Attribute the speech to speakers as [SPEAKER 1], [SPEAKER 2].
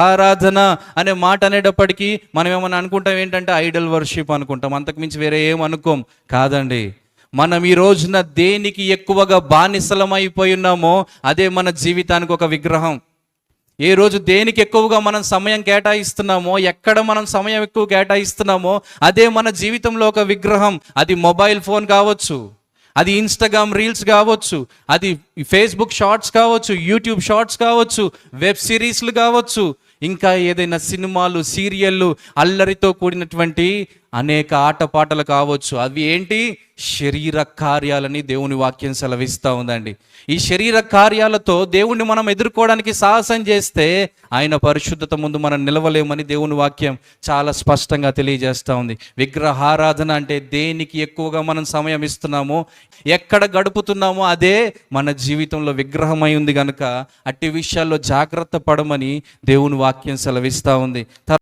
[SPEAKER 1] ఆరాధన అనే మాట అనేటప్పటికీ మనం ఏమన్నా అనుకుంటాం ఏంటంటే ఐడల్ వర్షిప్ అనుకుంటాం, అంతకుమించి వేరే ఏం అనుకోం. కాదండి, మనం ఈ రోజున దేనికి ఎక్కువగా బానిసలమైపోయి ఉన్నామో అదే మన జీవితానికి ఒక విగ్రహం. ఏ రోజు దేనికి ఎక్కువగా మనం సమయం కేటాయిస్తున్నామో, ఎక్కడ మనం సమయం ఎక్కువ కేటాయిస్తున్నామో అదే మన జీవితంలో ఒక విగ్రహం. అది మొబైల్ ఫోన్ కావచ్చు, అది ఇన్స్టాగ్రామ్ రీల్స్ కావచ్చు, అది ఫేస్బుక్ షార్ట్స్ కావచ్చు, యూట్యూబ్ షార్ట్స్ కావచ్చు, వెబ్ సిరీస్లు కావచ్చు, ఇంకా ఏదైనా సినిమాలు, సీరియళ్ళు, అల్లరితో కూడినటువంటి అనేక ఆటపాటలు కావచ్చు. అవి ఏంటి? శరీర కార్యాలని దేవుని వాక్యం సెలవిస్తూ ఉందండి. ఈ శరీర కార్యాలతో దేవుణ్ణి మనం ఎదుర్కోవడానికి సాహసం చేస్తే ఆయన పరిశుద్ధత ముందు మనం నిలవలేమని దేవుని వాక్యం చాలా స్పష్టంగా తెలియజేస్తూ ఉంది. విగ్రహారాధన అంటే దేనికి ఎక్కువగా మనం సమయం ఇస్తున్నామో, ఎక్కడ గడుపుతున్నామో అదే మన జీవితంలో విగ్రహమై ఉంది కనుక అట్టి విషయాల్లో జాగ్రత్త పడమని దేవుని వాక్యం సెలవిస్తూ ఉంది.